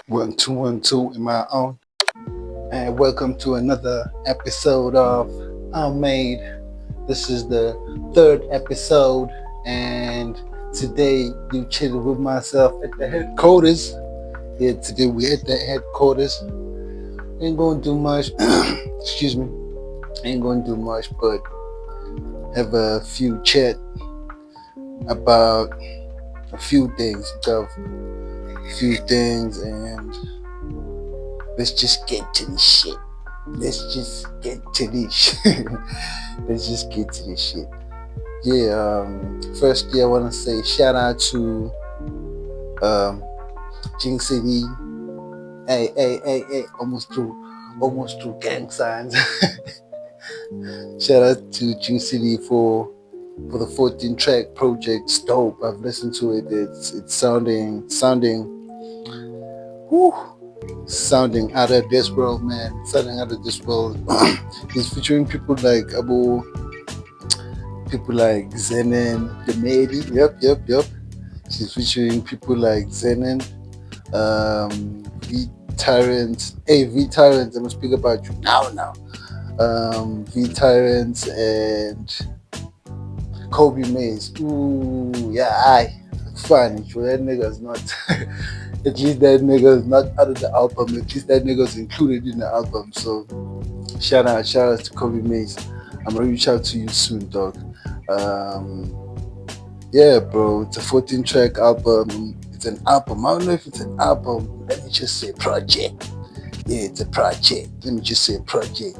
One, two in my own. And welcome to another episode of Unmade. This is the third episode, and today you chilling with myself at the headquarters. Yeah, today we're at the headquarters. Ain't gonna do much. Excuse me. Ain't gonna do much, but have a few chat about a few things. And let's just get to this shit. Let's just get to this shit. Let's just get to this shit. Yeah, firstly I wanna say shout out to Jing City. Hey, almost through gang signs. Shout out to Jing City for the 14 track project. It's dope. I've listened to it. It's whew, sounding out of this world, man. Sounding out of this world. He's featuring people like Zenon, the Mady. Yep. She's featuring people like Zenon, V Tyrant. Hey, V Tyrant, I'm gonna speak about you now. V Tyrant and Kobe Mays. Ooh, yeah, fine. Sure, that nigga's not. At least that nigga's not out of the album. At least that nigga's included in the album. So shout out to Kobe Mays. I'm gonna reach out to you soon, dog. Yeah, bro. It's a 14 track album. It's an album. I don't know if it's an album. Let me just say project. Yeah, it's a project. Let me just say project.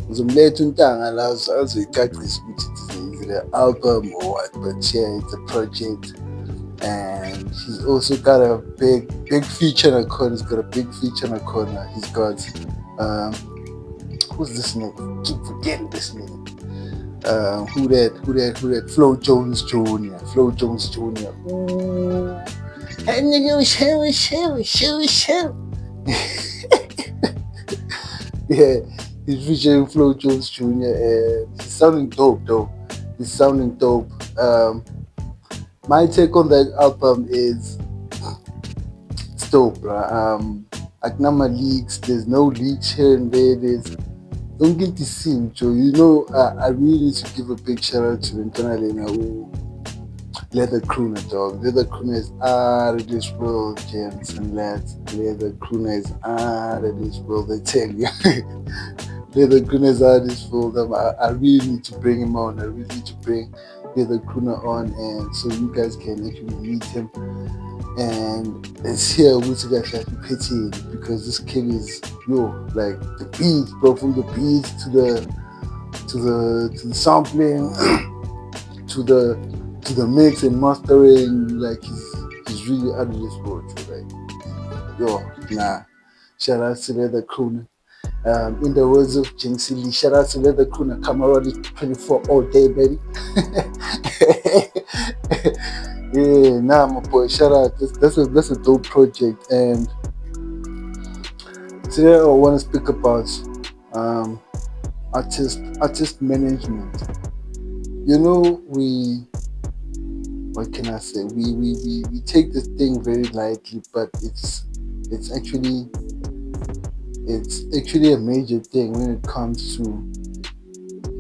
Ngizomletha untanga la azoyicacisa ukuthi is it an album or what, but yeah, it's a project. And he's also got a big feature in a corner. He's got a big feature in a corner. He's got who's this nigga? Keep forgetting this nigga. Who that? Flo Jones Jr. Ooh. That nigga show. Yeah, he's featuring Flo Jones Jr. and he's sounding dope though. My take on that album is it's dope, bro. Agnama leaks, there's no leaks here and there. Don't get the scene, Joe. You know, I really need to give a big shout out to Ntonalena who Leather Crooner, dog. Leather Crooner is out of this world, gents and lads. Leather Crooner is out of this world, I tell you. Leather Crooner is out of this world. I really need to bring him on. I really need to bring Leather Crooner on, and so you guys can actually meet him. And it's here with you guys like pity because this kid is like the beats, bro, from the beats to the sampling to the mix and mastering, like he's really out of this world, like shout out to Leather Crooner. In the words of Jinxie Lee, shout out to Leather Crooner, Camarade 24 all day, baby. Yeah, my boy, shout out. That's a dope project. And today I want to speak about artist management. You know, what can I say? We take this thing very lightly, but it's actually a major thing when it comes to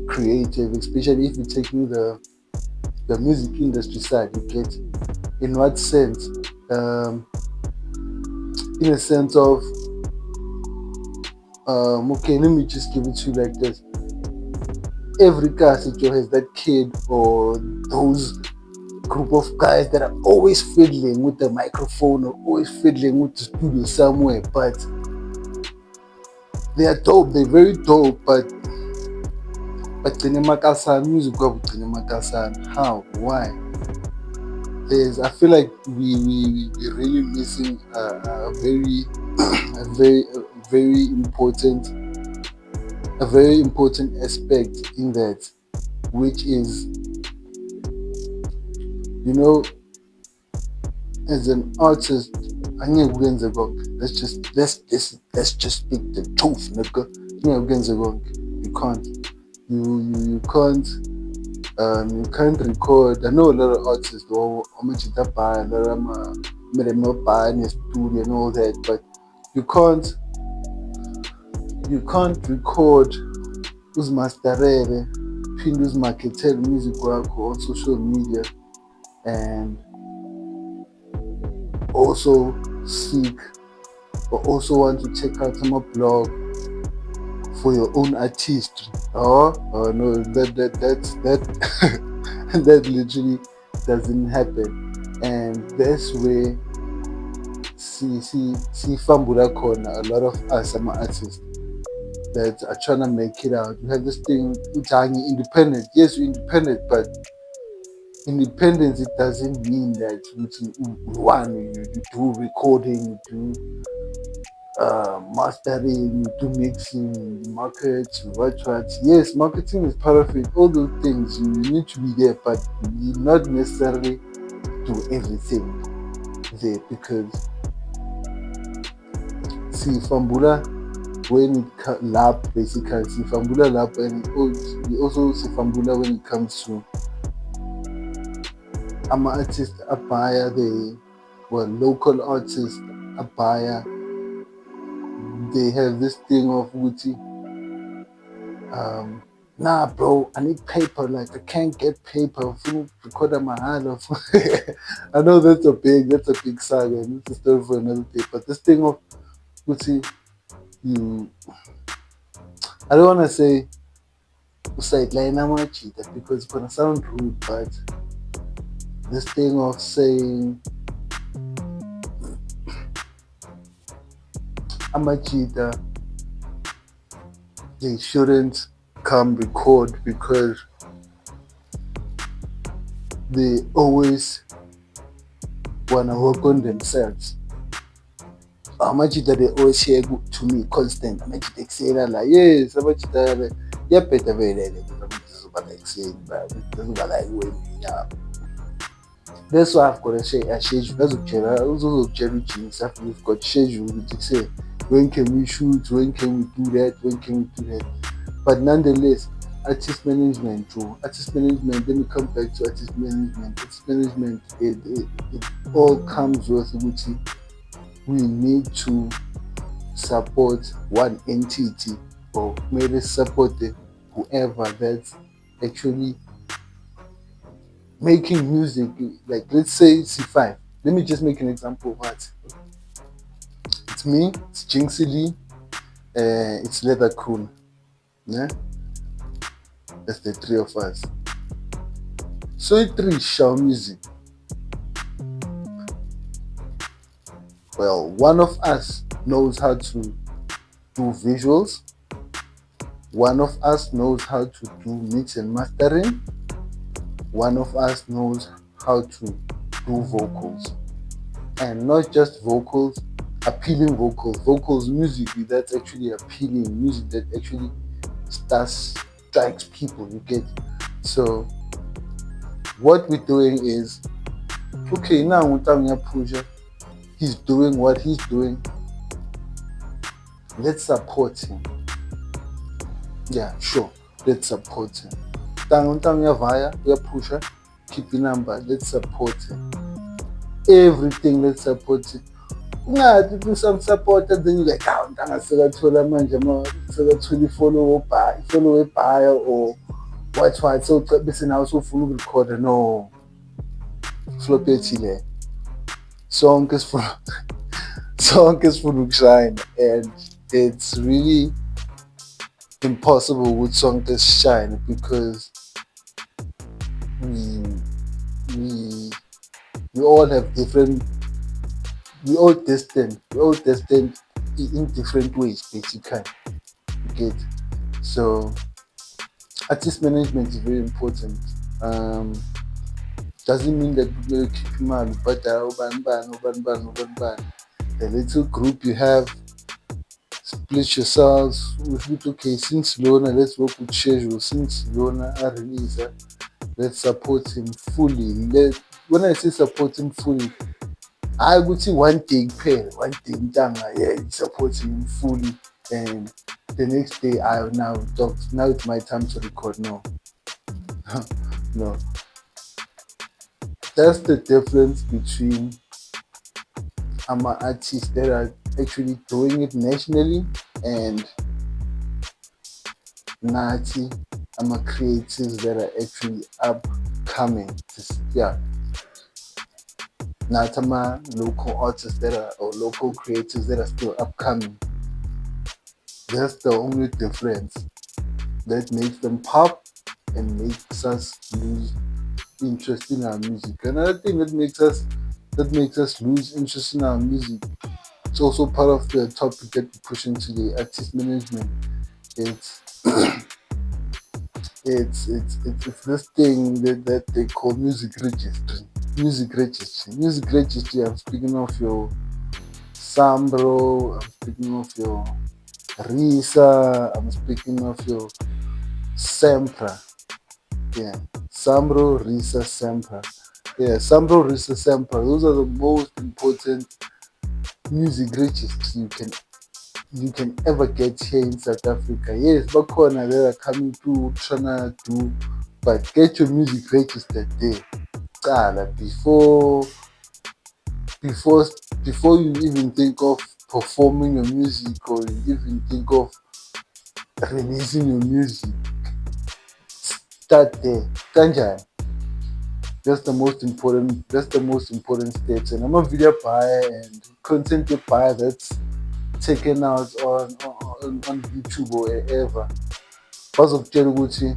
creative, especially if you're taking the music industry side. You get, in what sense? In a sense of okay, let me just give it to you like this. Every cast has that kid or those group of guys that are always fiddling with the microphone or always fiddling with the studio somewhere, but they are dope. They're very dope, but music how? Why? I feel like we're really missing a very important aspect in that, which is, you know, as an artist, let's just speak the truth, nigga. You can't. You can't record. I know a lot of artists, in a studio and all that, but You can't record uzimasterele phinde uzimarketele music wakho on social media and also seek or also want to check out some blog for your own artistry. Oh no, that that literally doesn't happen. And that's where see fambula corner. A lot of us some artists that are trying to make it out. You have this thing, independent. Yes, you're independent, but independence, it doesn't mean that you do recording, you do mastering, you do mixing, market, what. Yes, marketing is part of it. All those things you need to be there, but you not necessarily do everything there because see Fambula when it lab basically see Fambula lab and we also see Fambula when it comes to artist abaya the local artists abaya. They have this thing of Wuti. Nah, bro, I need paper. Like, I can't get paper. Record my hand off. I know that's a big saga. And it's a story for another day. But this thing of Wuti, I don't want to say sideline cheater because it's gonna sound rude, but this thing of saying I'm a cheater, they shouldn't come record because they always wanna work on themselves. How much that they always share to me constant. How much they say that like yes, how much that yeah better very like that's why I've got to say a schedule. That's okay. Also jeans. We've got schedule to say when can we shoot, when can we do that, when can we do that. But nonetheless, artist management too. Artist management, then we come back to artist management. Artist management, it all comes with which we need to support one entity or maybe support whoever that's actually making music. Like let's say C5. Let me just make an example of what. It's me, it's Jinxie Lee, it's Leather Cool. Yeah? That's the three of us. So it three show music. Well, one of us knows how to do visuals. One of us knows how to do mix and mastering. One of us knows how to do vocals. And not just vocals, appealing vocals, music that's actually appealing, music that actually strikes people, you get. So what we're doing is, okay, now Puja, he's doing what he's doing. Let's support him. Yeah, sure. Let's support him. Via, we are Pusha, keep the number, let's support him. Everything, let's support him. Yeah, to do some support, and then you like, I'm sekathola manje sekathola follow bio or what so bese nawe usufuna ukurecorda no flop ethile sonke sifuna ukushine and it's really impossible with song to shine because we all have different, we all destined in different ways basically, you get. So artist management is very important. Doesn't mean that you keep him on, but the little group you have, split yourselves with okay, since Lona, let's work with schedule. Since Lona are released, let's support him fully. When I say support him fully, I would say one thing tanga, yeah, supporting him fully, and the next day I now talk. Now it's my time to record. No, no. That's the difference between artists that are actually doing it nationally, and Nati, I'm a creatives that are actually upcoming. Yeah, Natama local artists that are, or local creatives that are still upcoming. That's the only difference that makes them pop and makes us lose interest in our music. Another thing that makes us lose interest in our music. It's also part of the topic that we push into the artist management. It's it's this thing that they call music registry. Music registry. I'm speaking of your Sambro. I'm speaking of your Risa. I'm speaking of your Sempra. Yeah, Sambro, Risa, Sempra. Yeah, Sambro, Risa, Sempra. Those are the most important music registries you can ever get here in South Africa. Yes, bakhona they are coming to trying to do, but get your music registered there. Cala, before before you even think of performing your music, or you even think of releasing your music, start there. Kanjani. That's the most important steps. And I'm a video buyer and content buyer that's taken out on YouTube or wherever. Bazokutshela ukuthi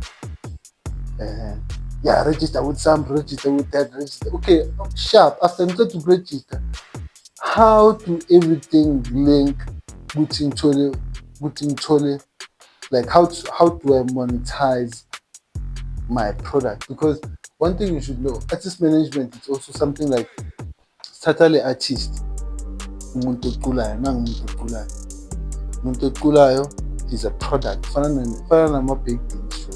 yeah, register with some, register with that, register. Okay, sharp. After I'm going to register, how do everything link with like how do I monetize my product? Because one thing you should know, artist management is also something like totally artist. Umuntu oculayo, nangumuntu oculayo. Umuntu oculayo is a product. Fana nama-baked beans.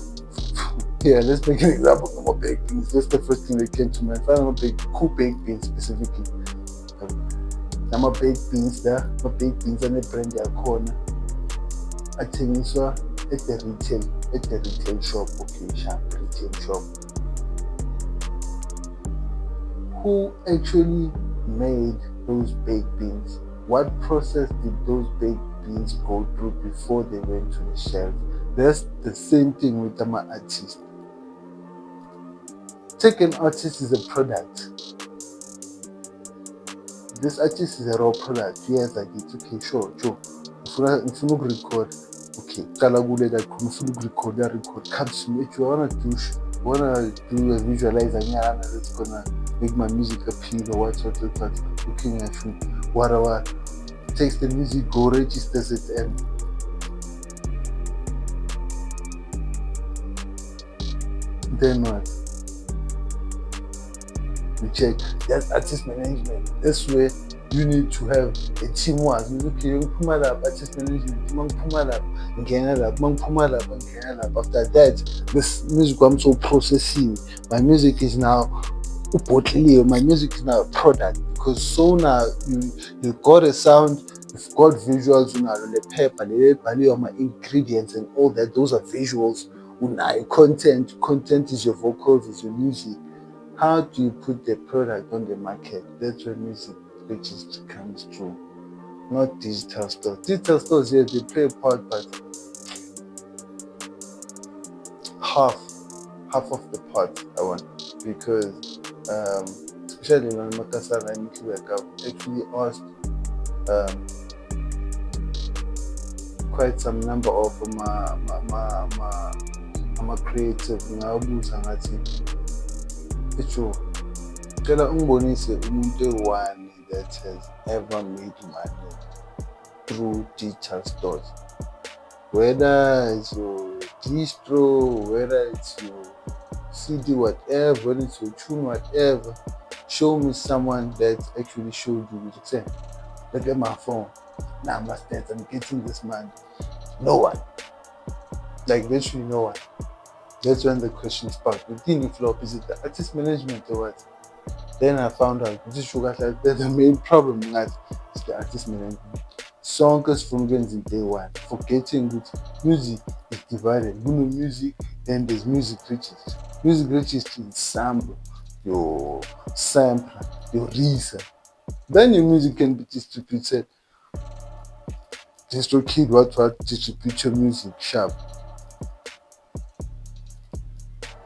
Yeah, let's make an example of nama-baked beans. That's the first thing that came to mind. Fana nama-baked beans specifically. Nama-baked beans there, ama-baked beans ane-brand yakhona athengiswa at the retail shop. Okay, sharp retail shop. Who actually made those baked beans? What process did those baked beans go through before they went to the shelf? That's the same thing with an artist. Take an artist is a product. This artist is a raw product. Yes, like it's okay, sure. If you record, okay, record, comes to me. If you wanna do a visualizer, that's gonna make my music appeal or what. Looking at you, whatever. Takes the music, go registers it, and then what? You check. That's artist management. That's where you need to have a teamwork. Okay, you put my lab, artist management, after that, this music comes to processing. My music is now a product, because so now you got a sound, you've got visuals, the paper, my ingredients and all that. Those are visuals. Content is your vocals, is your music. How do you put the product on the market? That's where music registry comes through, not digital stores. Digital stores, yes, they play a part, but half of the part I want, because especially when Makasara and Nikiwek, I've actually asked quite some number of my creative ngabuza ngathi etsho cela ungibonise umuntu one that has ever made money through digital stores, whether it's your distro, whether it's your CD, whatever, whether it's your tune, whatever. Show me someone that actually showed you. You say, look at my phone. Now I'm getting this money. No one. Like literally no one. That's when the question sparked. The thing flop, is it the artist management or what? Then I found out that the main problem is the artist management. Songs from day one. Forgetting that music is divided. Music, then there's music registry. Music registry is sample, your sampler, your reason. Then your music can be distributed DistroKid, what distribute your music sharp.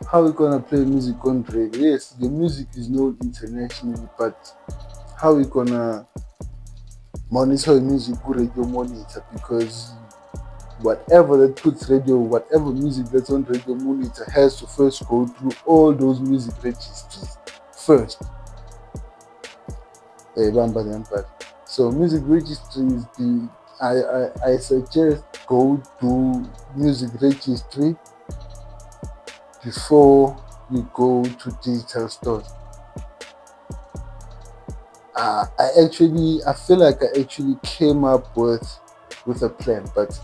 How we gonna play music on radio? Yes, the music is known internationally, but how we gonna monitor music with radio monitor? Because whatever that puts whatever music that's on radio monitor has to first go through all those music registries first. So music registries, I suggest go to music registry before you go to digital stores. I feel like I actually came up with a plan, but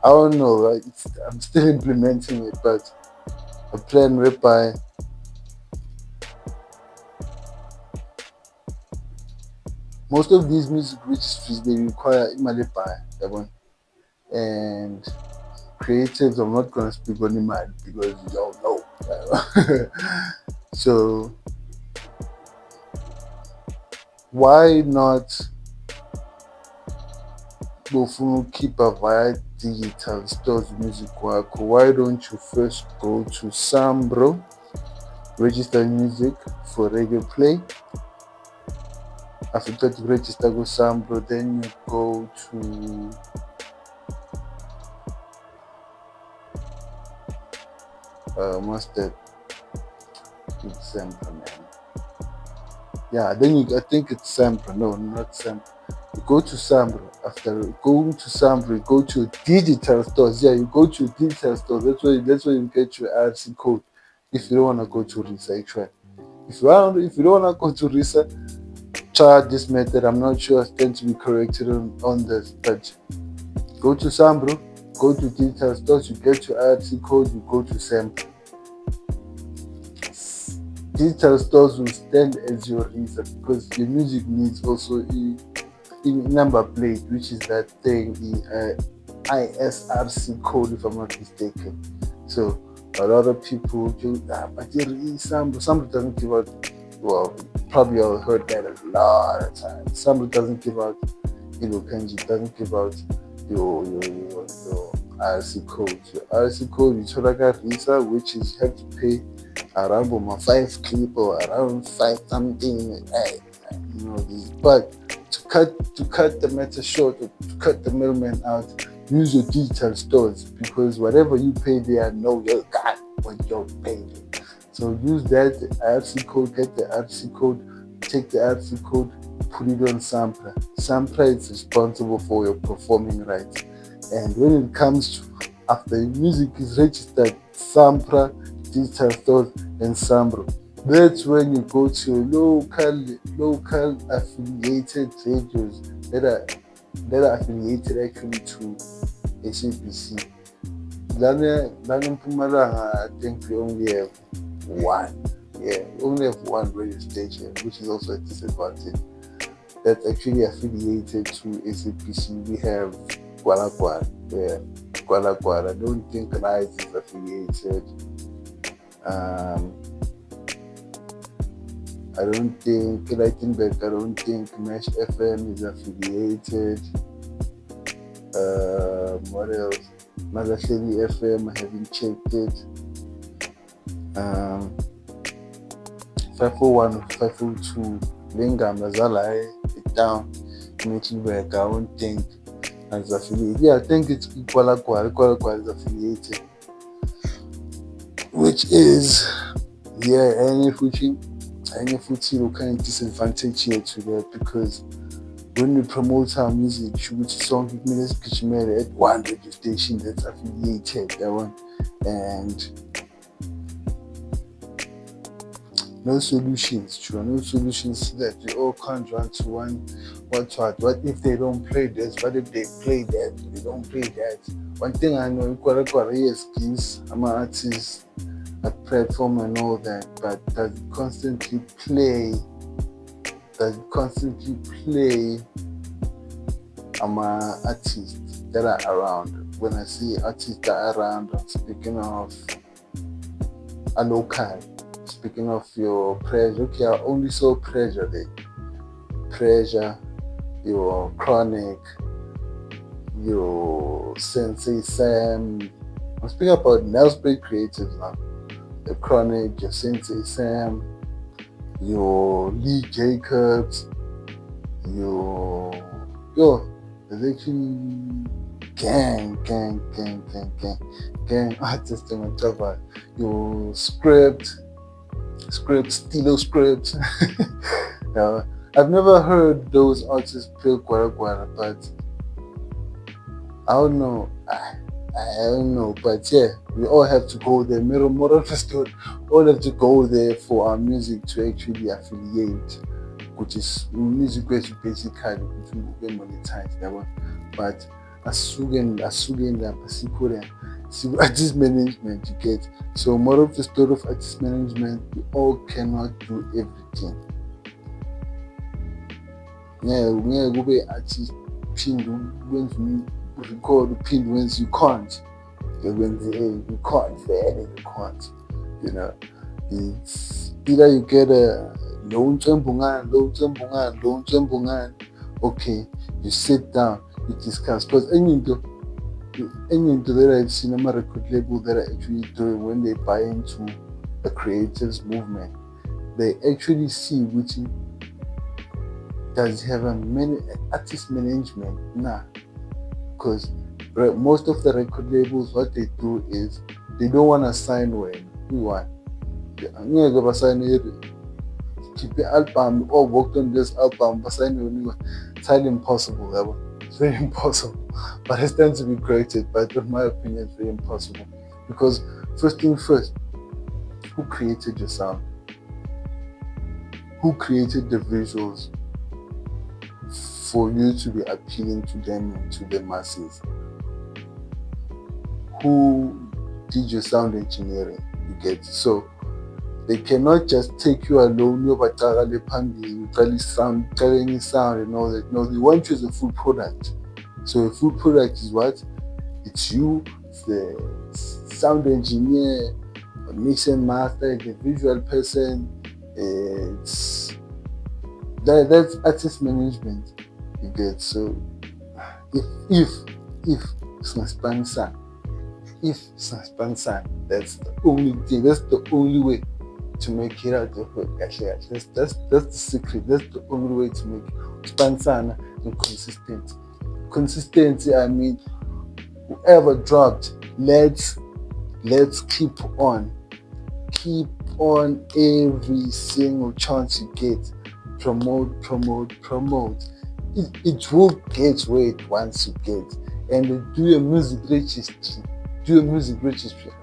I don't know. I'm still implementing it, but a plan whereby most of these music registries, they require imali buy, and creatives. I'm not gonna speak on imali because you don't know. So why not keep a via digital stores music work? Why don't you first go to Sambro, register music for radio play? After that, you register with Sambro, then you go to what's that? Sambro, man. Yeah, then I think it's Sambro. No, not Sambro. You go to Sambro. After going to Sambro, you go to digital stores. Yeah, you go to digital stores. That's where you get your RC code. If you don't wanna go to Risa, actually. If you don't wanna go to Risa, try this method. I'm not sure I stand to be corrected on this, but go to Sambro, go to digital stores, you get your RC code, you go to Sambro. Digital stores will stand as your Risa because your music needs also a number plate, which is that thing, the ISRC code, if I'm not mistaken. So a lot of people do that, but Sambro doesn't give out. Well, probably I've heard that a lot of times. Sambro doesn't give out, kanji doesn't give out your RC code. Your RC code, you like a Risa, which is you have to pay around 5 clip or around 5 something. But to cut the matter short, or to cut the middleman out, use your digital stores because whatever you pay there, know you got what you're paying. So use that RC code, get the RC code, take the RC code, put it on Sampler. Sampler is responsible for your performing rights. And when it comes to after your music is registered, Sampler, digital stores, and Sambro, that's when you go to local affiliated radios that are affiliated actually to SABC. Then in Mpumalanga, I think we only have one. Yeah, we only have one radio station, which is also a disadvantage. That's actually affiliated to SABC. We have Kuala Kuala. Yeah, Kuala Kuala. I don't think Rise is affiliated. I don't think Mesh FM is affiliated. What else? Magahleli FM, I haven't checked it. 501, 502, Lingam, Lazala, down, Mitchellberg, I don't think is affiliated. Yeah, I think it's Kuala Kuala is affiliated. Which is, any futhi kind of disadvantage here to that because when we promote our music, which song at one radio station that's affiliated, that one, and no solutions to that we all can't run to one. What if they don't play this? What if they play that? They don't play that. One thing I know, yes, gives artists a platform and all that, but does it constantly play artists that are around? When I say artists that are around, I'm speaking of a local. Speaking of your Pressure, okay, I only saw Pressure there. Pressure, your Chronic, your Sensei Sam. I'm speaking about Nelspray creatives now. The Chronic, your Sensei Sam, your Lee Jacobs, your there's actually gang artists on top of your Stilo Script. Now, I've never heard those artists play Guara, but I don't know. I don't know, but yeah, we all have to go there. Moral of the story, all have to go there for our music to actually affiliate, which is music which basically we monetize that one. But asugen lapha sikhona artist management you get. So moral of the story of artist management, we all cannot do everything. Ngeke kube artist phinde wenze record uphinde wenze you can't. You can't vele you can't. You know, it's either you get a loan okay, you sit down, you discuss, because any into that I've seen a record label that are actually doing when they buy into a creatives movement, they actually see which does have a artist management. Nah, because most of the record labels, what they do is they don't want to sign when we want. Keep the album or worked on this album, but it's highly impossible. It's very impossible, but it stands to be created. But in my opinion, it's very impossible because first thing first, who created your sound? Who created the visuals for you to be appealing to them and to the masses? Who did your sound engineering? You get so. They cannot just take you alone, you sound and all that. No, they want you as a full product. So a full product is what? It's you, it's the sound engineer, a mix and master, the visual person. It's that's artist management. You get so if sponsor, that's the only thing. That's the only way to make it out of it. Actually, that's the secret. That's the only way to make it. Sponsor and consistency. I mean, whoever dropped, let's keep on every single chance you get. Promote. It will get where it wants to get, and do a music registry.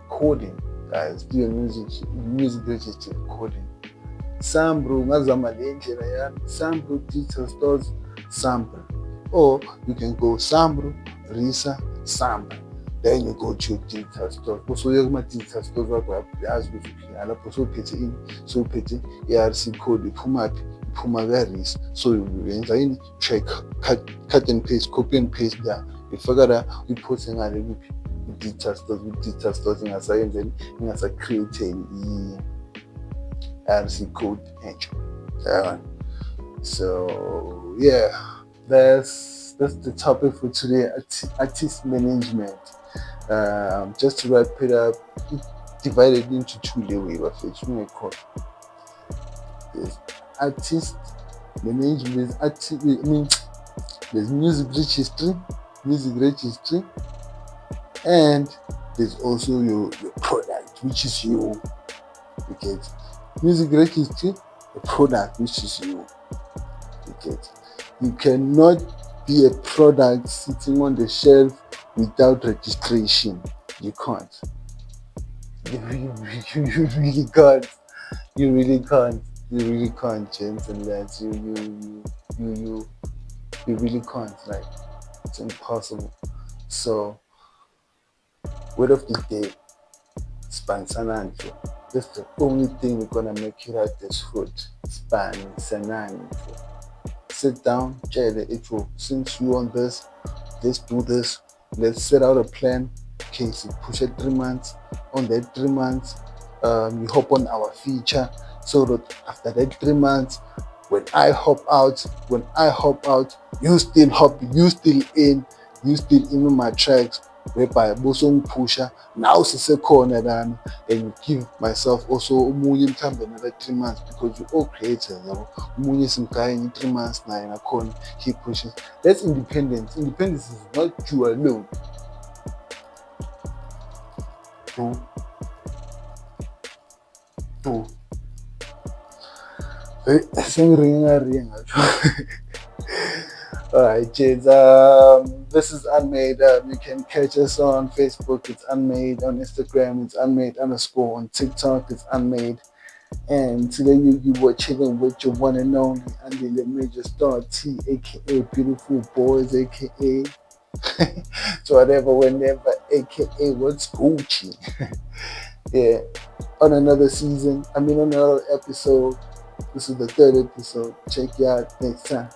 Recording. Guys, do a music registry recording. Sample ngazama le ndlela yani, sample digital stores, sample. Or you can go sample, Risa, sample. Then you go to digital stores. So you have digital stores wakho yazi ukuthi lapho so phethe ini, so phethe ARC code iphuma ka-Risa. So uyenza yini? Check, cut and paste, copy and paste there. Ifaka la uyiphose ngale kuphi digital stores ingasa-create i-RC code entsha. So yeah, that's the topic for today, artist management. Just to wrap it up, divided into two levels. There's artist management, there's music registry, and there's also your product, which is you. You get music registry, the product, which is you. You get. You cannot be a product sitting on the shelf without registration. You can't. You really can't. You really can't, gents and lads. You really can't. Like, it's impossible. So, word of the day, Spansananto. That's the only thing we're gonna make it out this food. Spansananto. Sit down, since you on this, let's do this. Let's set out a plan. Okay, so push it 3 months. On that 3 months, you hop on our feature, so that after that 3 months, when I hop out, you still in. used it even my tracks whereby pusher. Now sisekhona lana, and give myself also umunye mhlambe another 3 months, because we all creators yabo. Umunye simgaya 3 months naye nakhona keep pushing. That's independence. Independence is not you alone. Bro. Ring. Alright, kids. This is Unmade. You can catch us on Facebook, it's Unmade. On Instagram, it's Unmade _ on TikTok, it's Unmade. And today you were chilling with your one and only Andy the Major Star T, aka Beautiful Boys, aka so whatever, whenever, aka what's Gucci. Yeah. On another season, on another episode. This is the 3rd episode. Check you out next time.